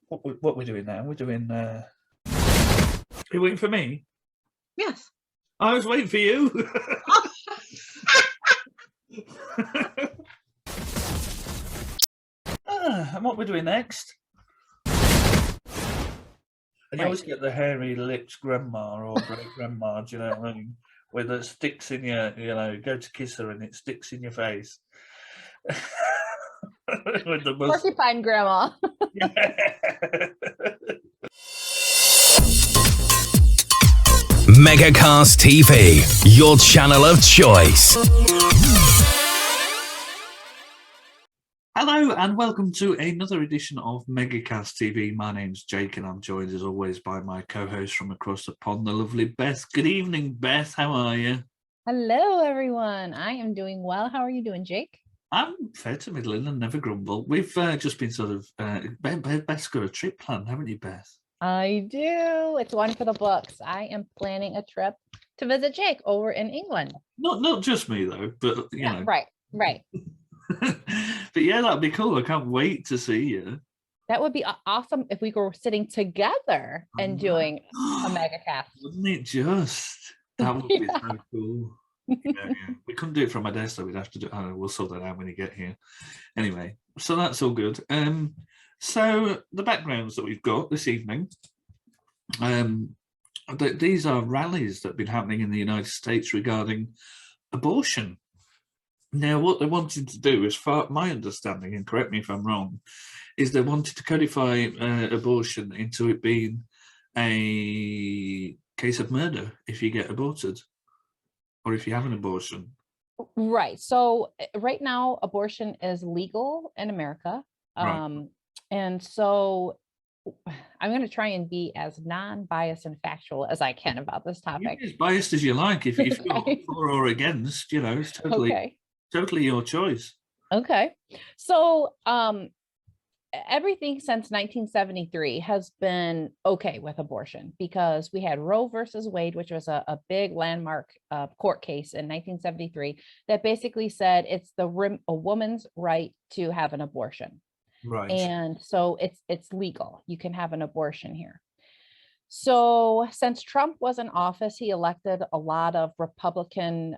what we're doing now? We're doing. Are you waiting for me? Yes. I was waiting for you. And what we're doing next? And you always get the hairy lips grandma or great grandma, do you know what I mean? Where it sticks in your, go to kiss her and it sticks in your face. With the Porcupine grandma. Megacast TV, your channel of choice. Hello and welcome to another edition of Megacast TV. My name's Jake and I'm joined as always by my co-host from across the pond, the lovely Beth. Good evening, Beth. How are you? Hello, everyone. I am doing well. How are you doing, Jake? I'm fair to middling and never grumble. We've just been sort of, Beth's got a trip planned, haven't you, Beth? I do. It's one for the books. I am planning a trip to visit Jake over in England. Not just me though, but you know. Right. But yeah, that'd be cool. I can't wait to see you. That would be awesome if we were sitting together and doing a megacast. Wouldn't it just? That would be so cool. Yeah. We couldn't do it from my desk, though. We'd have to do. Oh, we'll sort that out when you get here. Anyway, so that's all good. So the backgrounds that we've got this evening. These are rallies that have been happening in the United States regarding abortion. Now, what they wanted to do, as far my understanding, and correct me if I'm wrong, is they wanted to codify abortion into it being a case of murder if you get aborted or if you have an abortion. Right. So right now, abortion is legal in America. Right. And so I'm going to try and be as non-biased and factual as I can about this topic. You're as biased as you like. If you're for or against, it's totally your choice. Okay. So everything since 1973 has been okay with abortion because we had Roe versus Wade, which was a big landmark court case in 1973 that basically said it's a woman's right to have an abortion. Right. And so it's legal. You can have an abortion here. So since Trump was in office, he elected a lot of Republican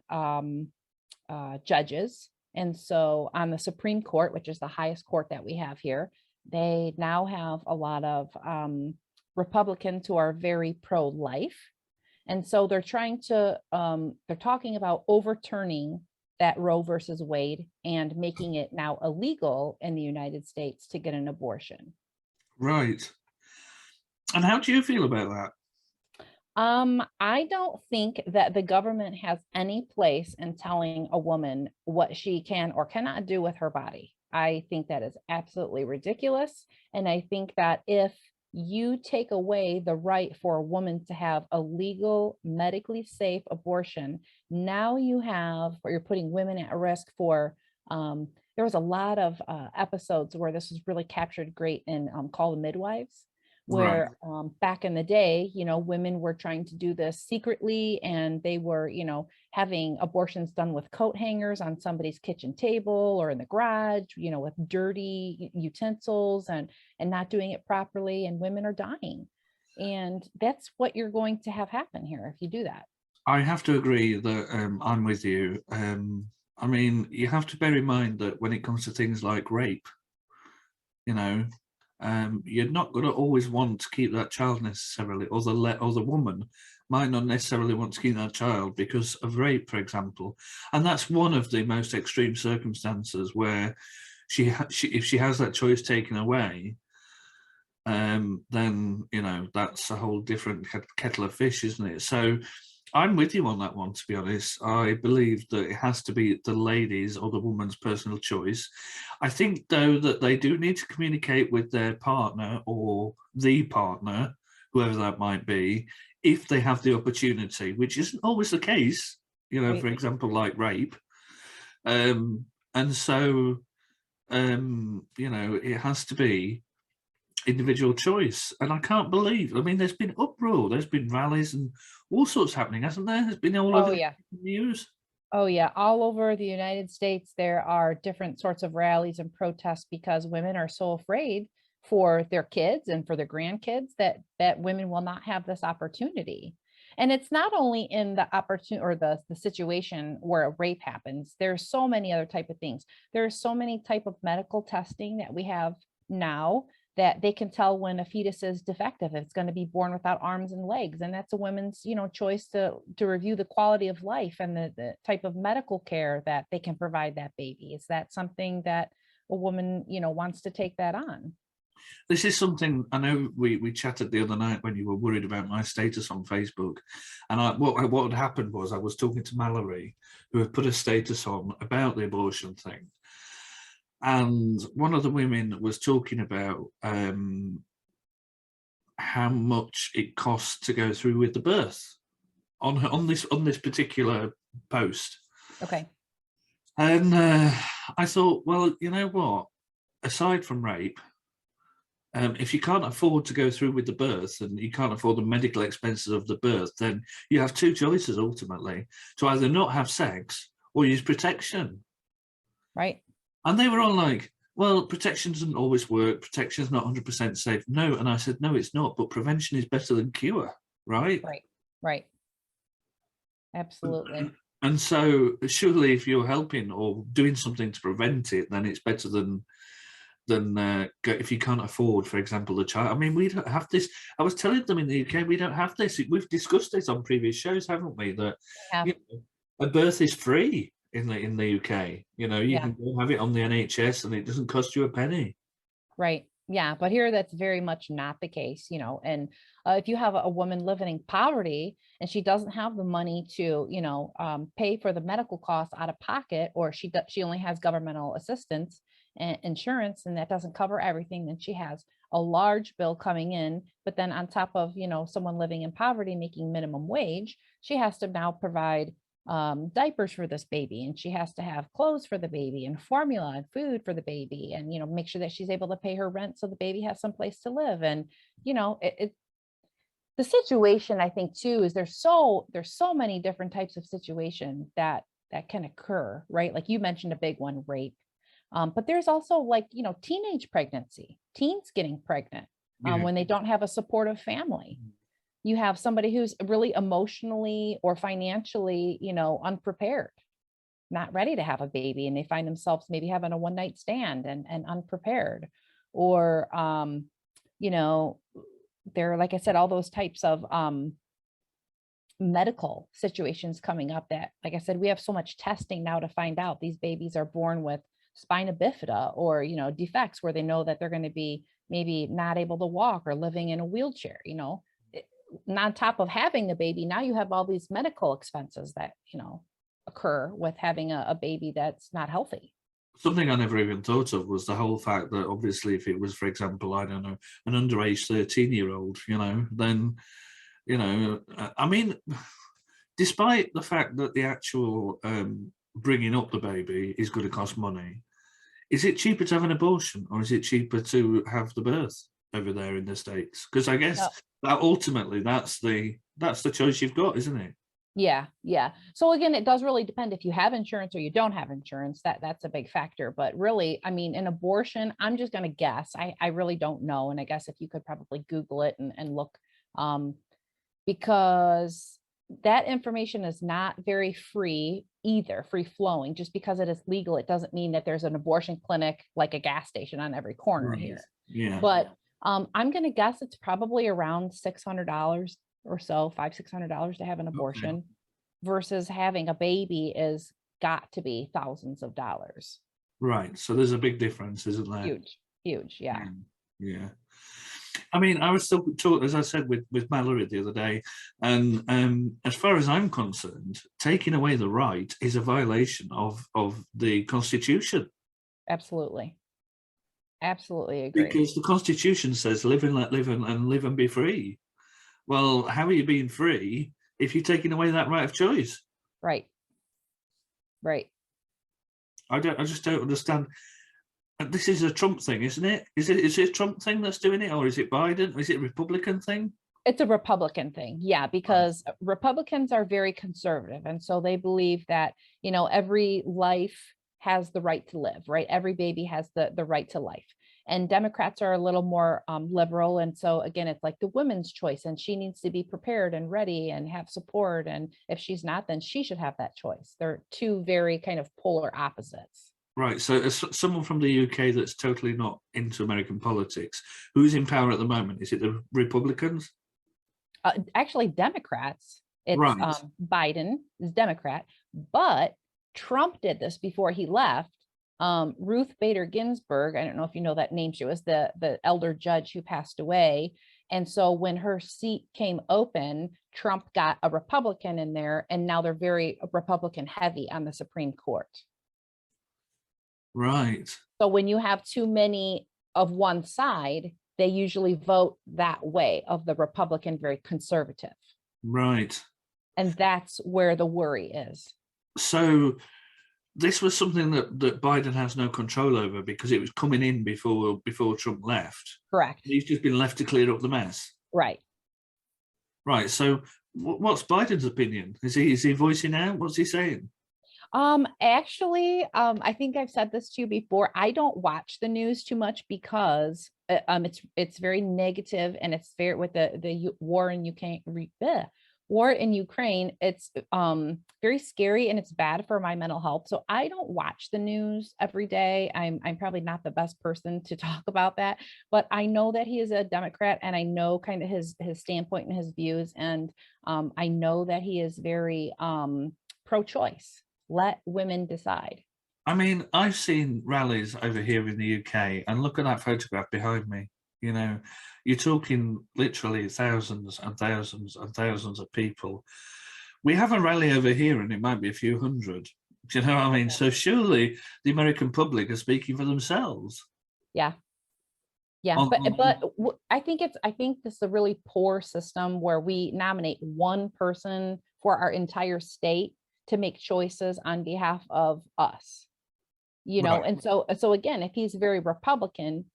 judges. And so on the Supreme Court, which is the highest court that we have here, they now have a lot of Republicans who are very pro-life. And so they're they're talking about overturning that Roe versus Wade and making it now illegal in the United States to get an abortion. Right. And how do you feel about that? I don't think that the government has any place in telling a woman what she can or cannot do with her body. I think that is absolutely ridiculous. And I think that if you take away the right for a woman to have a legal, medically safe abortion, now you're putting women at risk for, there was a lot of episodes where this was really captured great in Call the Midwives, where back in the day, women were trying to do this secretly and they were, having abortions done with coat hangers on somebody's kitchen table or in the garage, with dirty utensils and not doing it properly, and women are dying. And that's what you're going to have happen here if you do that. I have to agree that I'm with you. I mean, you have to bear in mind that when it comes to things like rape, you're not going to always want to keep that child necessarily, or the woman might not necessarily want to keep that child because of rape, for example. And that's one of the most extreme circumstances where if she has that choice taken away, then that's a whole different kettle of fish, isn't it? So I'm with you on that one, to be honest. I believe that it has to be the lady's or the woman's personal choice. I think, though, that they do need to communicate with their partner or the partner, whoever that might be, if they have the opportunity, which isn't always the case, for example, like rape. And so, it has to be individual choice. And I can't believe, there's been uproar, there's been rallies and all sorts happening, hasn't there? There's been all over the news. Oh yeah, all over the United States there are different sorts of rallies and protests because women are so afraid for their kids and for their grandkids, that women will not have this opportunity. And it's not only in the opportunity or the situation where a rape happens. There's so many other type of things. There's so many type of medical testing that we have now that they can tell when a fetus is defective, if it's going to be born without arms and legs. And that's a woman's, choice to review the quality of life and the type of medical care that they can provide that baby. Is that something that a woman, wants to take that on? This is something I know we chatted the other night when you were worried about my status on Facebook. And what had happened was I was talking to Mallory, who had put a status on about the abortion thing. And one of the women was talking about how much it costs to go through with the birth on this particular post. Okay. And I thought, well, you know what? Aside from rape, if you can't afford to go through with the birth and you can't afford the medical expenses of the birth, then you have two choices ultimately, to either not have sex or use protection. Right. And they were all like, well, protection doesn't always work. Protection is not 100% safe. No. And I said, no, it's not. But prevention is better than cure, right? Right. Absolutely. And so surely if you're helping or doing something to prevent it, then it's better than if you can't afford, for example, the child. I mean, we don't have this. I was telling them in the UK, we don't have this. We've discussed this on previous shows, haven't we? That a birth is free in the UK. You can go have it on the NHS and it doesn't cost you a penny. Right. Yeah. But here that's very much not the case, and if you have a woman living in poverty and she doesn't have the money to, pay for the medical costs out of pocket, or she only has governmental assistance and insurance, and that doesn't cover everything, then she has a large bill coming in. But then on top of, someone living in poverty making minimum wage, she has to now provide diapers for this baby, and she has to have clothes for the baby and formula and food for the baby, and make sure that she's able to pay her rent so the baby has some place to live. And the situation, I think too, is there's so many different types of situations that can occur, right? Like you mentioned a big one, rape. But there's also teenage pregnancy, teens getting pregnant when they don't have a supportive family. You have somebody who's really emotionally or financially, unprepared, not ready to have a baby, and they find themselves maybe having a one-night stand and unprepared. Or, there, like I said, all those types of medical situations coming up that, like I said, we have so much testing now to find out these babies are born with spina bifida or, defects where they know that they're going to be maybe not able to walk or living in a wheelchair, And on top of having the baby, now you have all these medical expenses that, occur with having a baby that's not healthy. Something I never even thought of was the whole fact that obviously if it was, for example, I don't know, an underage 13-year-old, then, I mean, despite the fact that the actual bringing up the baby is going to cost money, is it cheaper to have an abortion or is it cheaper to have the birth over there in the States? Because I guess that ultimately that's the choice you've got, isn't it? Yeah. So again, it does really depend if you have insurance or you don't have insurance. That's a big factor. But really, I mean, an abortion, I'm just going to guess. I really don't know. And I guess if you could probably Google it and look, because that information is not very free either, free flowing. Just because it is legal, it doesn't mean that there's an abortion clinic like a gas station on every corner here. Yeah. But I'm going to guess it's probably around $600 or so, $500-600 to have an abortion, versus having a baby is got to be thousands of dollars. Right. So there's a big difference, isn't there? Huge. Yeah. Yeah. I mean, I was still talking, as I said, with Mallory the other day, and as far as I'm concerned, taking away the right is a violation of the Constitution. Absolutely agree. Because the Constitution says live and let live and live and be free. Well, how are you being free if you're taking away that right of choice? Right. I just don't understand. This is a Trump thing, isn't it? Is it a Trump thing that's doing it, or is it Biden? Is it a Republican thing? It's a Republican thing. Yeah, because Republicans are very conservative. And so they believe that, every life has the right to live, right? Every baby has the right to life. And Democrats are a little more liberal. And so again, it's like the women's choice, and she needs to be prepared and ready and have support. And if she's not, then she should have that choice. They're two very kind of polar opposites. Right. So as someone from the UK that's totally not into American politics, who's in power at the moment? Is it the Republicans? Actually, Democrats. It's Right. Biden is Democrat, but Trump did this before he left. Ruth Bader Ginsburg, I don't know if you know that name. She was the elder judge who passed away. And so when her seat came open, Trump got a Republican in there, and now they're very Republican heavy on the Supreme Court. Right. So when you have too many of one side, they usually vote that way, of the Republican, very conservative. Right. And that's where the worry is. So this was something that Biden has no control over because it was coming in before Trump left. Correct. He's just been left to clear up the mess. Right. Right. So what's Biden's opinion? Is he voicing out? What's he saying? Actually, I think I've said this to you before. I don't watch the news too much because it's very negative, and it's very with the war in Ukraine. War in Ukraine, it's very scary, and it's bad for my mental health. So I don't watch the news every day. I'm probably not the best person to talk about that, but I know that he is a Democrat, and I know kind of his standpoint and his views, and I know that he is very pro-choice. Let women decide. I mean, I've seen rallies over here in the UK, and look at that photograph behind me. You know, you're talking literally thousands and thousands and thousands of people. We have a rally over here, and it might be a few hundred. Do you know what I mean? So surely the American public are speaking for themselves. Yeah. Yeah, I think this is a really poor system where we nominate one person for our entire state to make choices on behalf of us, you know. Right. And so again, if he's very Republican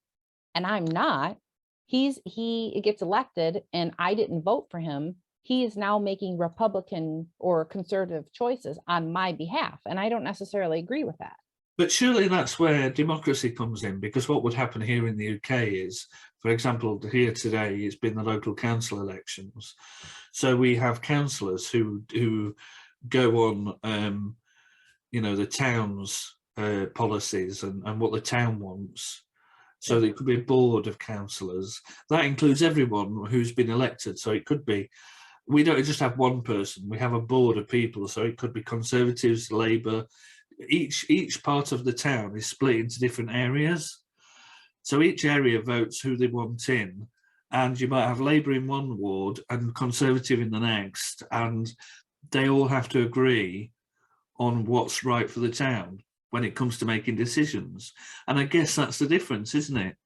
and I'm not, he gets elected and I didn't vote for him, he is now making Republican or conservative choices on my behalf, and I don't necessarily agree with that. But surely that's where democracy comes in, because what would happen here in the UK is, for example, here today it's been the local council elections. So we have councillors who go on, the town's policies and what the town wants. So there could be a board of councillors. That includes everyone who's been elected. So it could be, we don't just have one person, we have a board of people. So it could be Conservatives, Labour. Each part of the town is split into different areas. So each area votes who they want in. And you might have Labour in one ward and Conservative in the next. And they all have to agree on what's right for the town when it comes to making decisions. And I guess that's the difference, isn't it?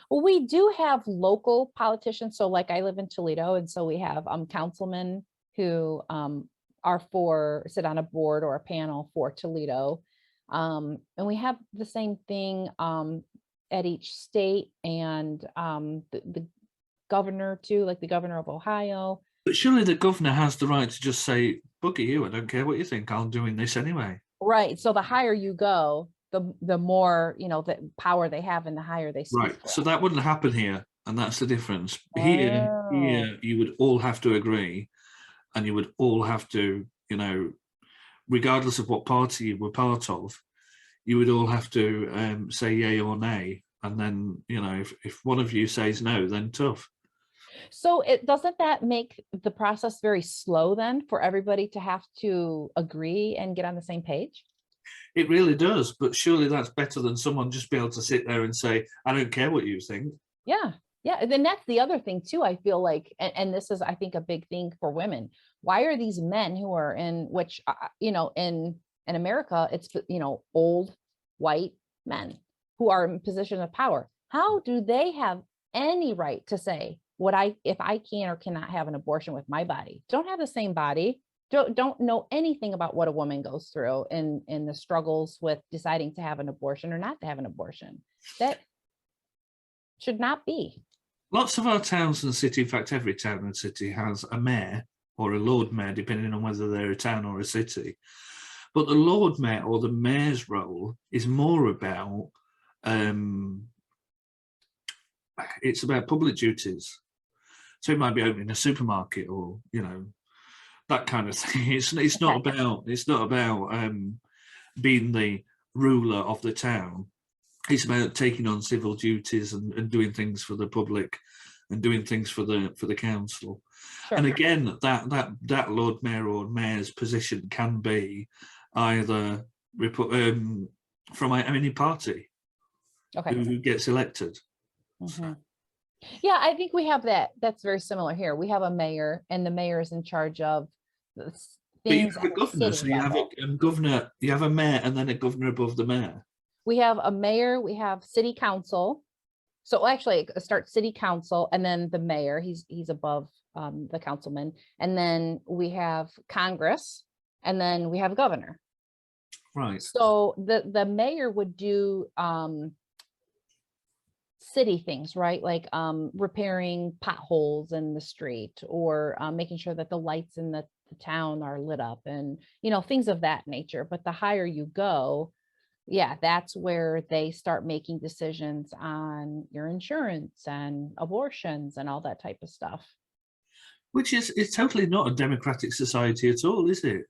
Well, we do have local politicians. So like I live in Toledo, and so we have councilmen who sit on a board or a panel for Toledo. And we have the same thing at each state, and the governor too, like the governor of Ohio. But surely the governor has the right to just say, bugger you, I don't care what you think, I'm doing this anyway. Right. So the higher you go, the more, the power they have, and the higher they speak. Right. So that wouldn't happen here. And that's the difference. Here, you would all have to agree, and you would all have to, regardless of what party you were part of, you would all have to say yay or nay. And then, if one of you says no, then tough. So doesn't that make the process very slow then for everybody to have to agree and get on the same page? It really does, but surely that's better than someone just be able to sit there and say, I don't care what you think. Yeah. Yeah. And then that's the other thing too, I feel like, and this is, I think, a big thing for women. Why are these men who are in America, it's, old white men who are in position of power. How do they have any right to say if I can or cannot have an abortion with my body? Don't have the same body. Don't know anything about what a woman goes through in the struggles with deciding to have an abortion or not to have an abortion. That should not be. Lots of our towns and city, in fact, every town and city has a mayor or a Lord Mayor, depending on whether they're a town or a city. But the Lord Mayor or the Mayor's role is more about it's about public duties. So it might be opening a supermarket, or that kind of thing. It's not Okay. about being the ruler of the town. It's about taking on civil duties and doing things for the public and doing things for the council. Sure. And again, that Lord Mayor or Mayor's position can be either from any party Okay. who gets elected. Mhm. Yeah, I think we have that. That's very similar here. We have a mayor, and the mayor is in charge of the But you things have a at the governor, city so you have level. a governor, you have a mayor, and then a governor above the mayor. We have a mayor, we have city council. So actually it starts city council and then the mayor, he's above the councilman. And then we have Congress, and then we have governor. Right. So the mayor would do city things, right? Like repairing potholes in the street, or making sure that the lights in the town are lit up, and things of that nature. But the higher you go, yeah, that's where they start making decisions on your insurance and abortions and all that type of stuff. Which it's totally not a democratic society at all, is it?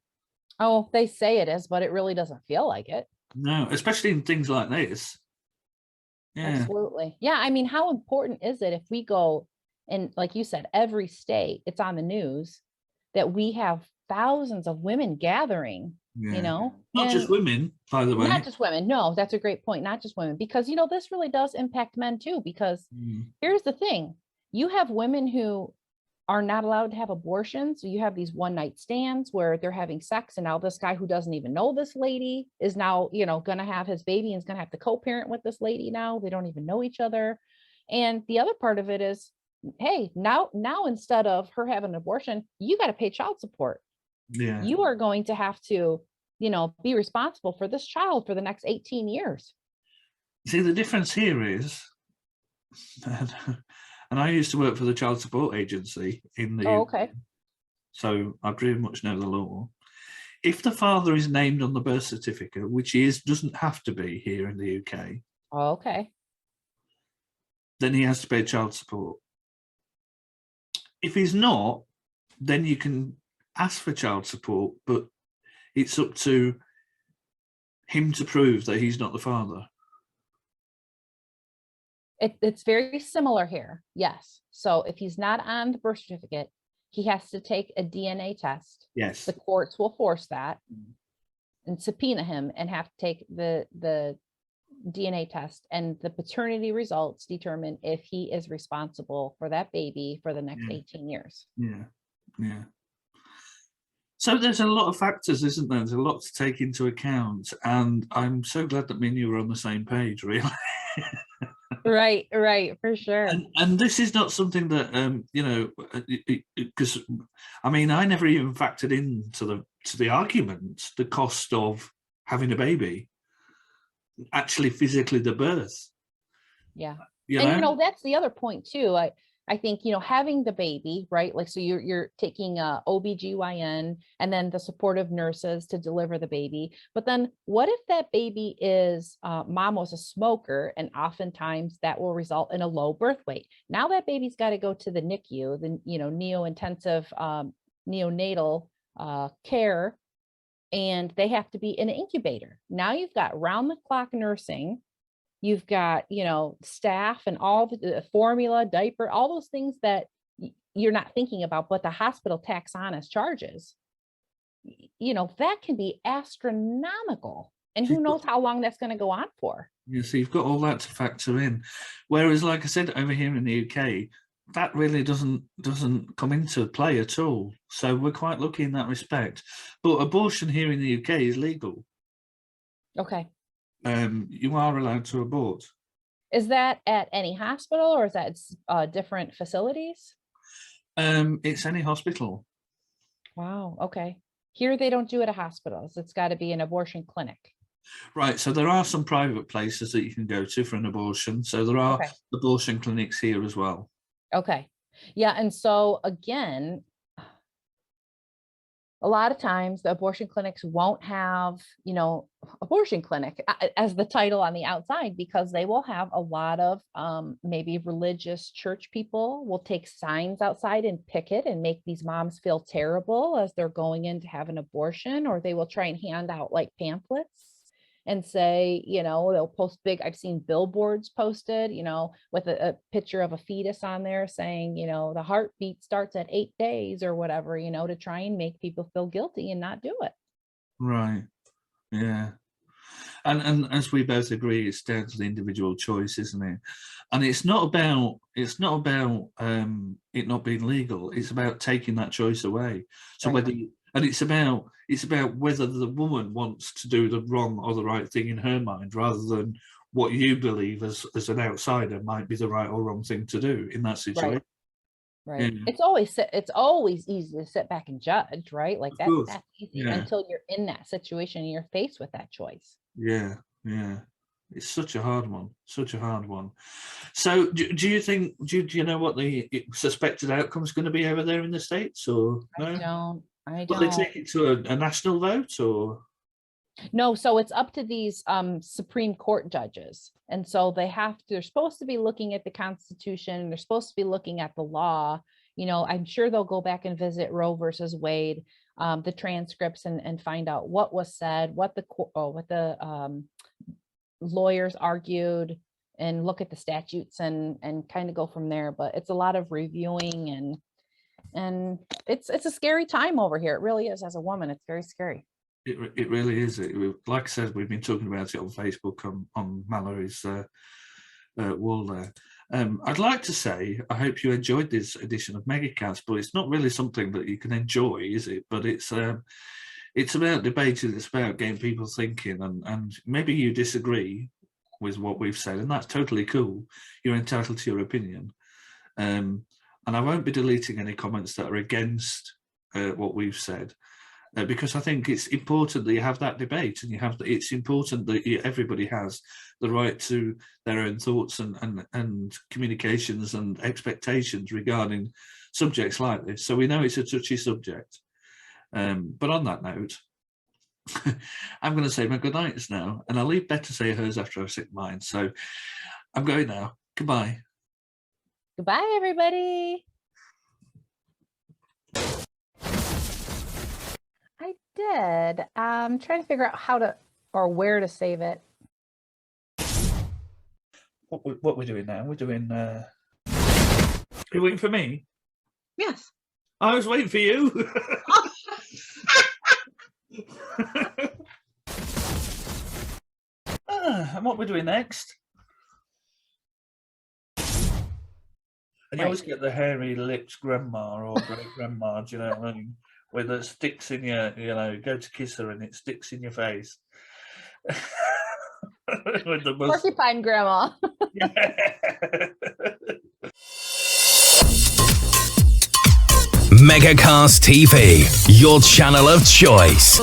Oh, they say it is, but it really doesn't feel like it. No, especially in things like this. Yeah. Absolutely. Yeah. I mean, how important is it if we go, and like you said, every state, it's on the news that we have thousands of women gathering, Not and just women, by the way. not just women. No, that's a great point. Not just women, because, this really does impact men too, because here's the thing. You have women who are not allowed to have abortions. So you have these one night stands where they're having sex, and now this guy who doesn't even know this lady is now, going to have his baby and is going to have to co-parent with this lady. Now they don't even know each other. And the other part of it is, hey, now instead of her having an abortion, you got to pay child support. Yeah. You are going to have to, be responsible for this child for the next 18 years. See, the difference here is, and I used to work for the Child Support Agency in the Oh, UK, okay. so I pretty much know the law. If the father is named on the birth certificate, which he doesn't have to be here in the UK, Oh, okay. then he has to pay child support. If he's not, then you can ask for child support, but it's up to him to prove that he's not the father. It's very similar here. Yes. So if he's not on the birth certificate, he has to take a DNA test. Yes. The courts will force that and subpoena him and have to take the DNA test, and the paternity results determine if he is responsible for that baby for the next 18 years. Yeah. Yeah. So there's a lot of factors, isn't there? There's a lot to take into account, and I'm so glad that me and you were on the same page, really. Right, for sure. And this is not something that because I mean, I never even factored into the argument the cost of having a baby, actually physically the birth. Yeah. And that's the other point too. I think, having the baby, right? Like, so you're taking a OBGYN and then the supportive nurses to deliver the baby. But then what if that baby is, mom was a smoker, and oftentimes that will result in a low birth weight. Now that baby's got to go to the NICU, the, neo-intensive neonatal care, and they have to be in an incubator. Now you've got round the clock nursing. You've got, staff and all the formula, diaper, all those things that you're not thinking about, but the hospital tax on as charges. That can be astronomical. And who knows how long that's going to go on for. Yeah, so you've got all that to factor in. Whereas, like I said, over here in the UK, that really doesn't come into play at all. So we're quite lucky in that respect. But abortion here in the UK is legal. Okay. You are allowed to abort. Is that at any hospital, or is that different facilities? It's any hospital. Wow. Okay. Here they don't do it at hospitals. It's got to be an abortion clinic. Right. So there are some private places that you can go to for an abortion. So there are abortion clinics here as well. Okay. Yeah. And so again, a lot of times the abortion clinics won't have, abortion clinic as the title on the outside, because they will have a lot of maybe religious church people will take signs outside and picket and make these moms feel terrible as they're going in to have an abortion, or they will try and hand out like pamphlets and say, they'll post big, I've seen billboards posted, with a picture of a fetus on there saying, the heartbeat starts at 8 days or whatever, to try and make people feel guilty and not do it. Right. Yeah. And as we both agree, it's down to the individual choice, isn't it? And it's not about it not being legal. It's about taking that choice away. So Right. it's about whether the woman wants to do the wrong or the right thing in her mind, rather than what you believe as an outsider might be the right or wrong thing to do in that situation. Right. Yeah. It's always easy to sit back and judge, right? Like Of course. that's easy Yeah. until you're in that situation and you're faced with that choice. Yeah, yeah. It's such a hard one. Such a hard one. So, do you think? Do you know what the suspected outcome is going to be over there in the States, or no? I Will they don't. take it to a national vote, or? No, so it's up to these Supreme Court judges. And so they're supposed to be looking at the Constitution, and they're supposed to be looking at the law. I'm sure they'll go back and visit Roe versus Wade, the transcripts, and find out what was said, what the lawyers argued, and look at the statutes and kind of go from there. But it's a lot of reviewing, and it's a scary time over here. It really is. As a woman, it's very scary. It really is. Like I said, we've been talking about it on Facebook on Mallory's wall there. I'd like to say I hope you enjoyed this edition of Megacast, but it's not really something that you can enjoy, is it? But it's about debating. It's about getting people thinking, and maybe you disagree with what we've said, and that's totally cool. You're entitled to your opinion, and I won't be deleting any comments that are against what we've said. Because I think it's important that you have that debate, and it's important that everybody has the right to their own thoughts and communications and expectations regarding subjects like this. So we know it's a touchy subject. But on that note, I'm going to say my good nights now, and I'll leave Beth to say hers after I've said mine. So I'm going now. Goodbye. Goodbye, everybody. I did. I'm trying to figure out how to or where to save it. What we're doing now? We're doing. You're waiting for me? Yes. I was waiting for you. And what we're doing next? And you always get the hairy lips grandma or great grandma, do you know what I mean? Where that sticks in your, go to kiss her and it sticks in your face. With the Porcupine grandma. Megacast TV, your channel of choice.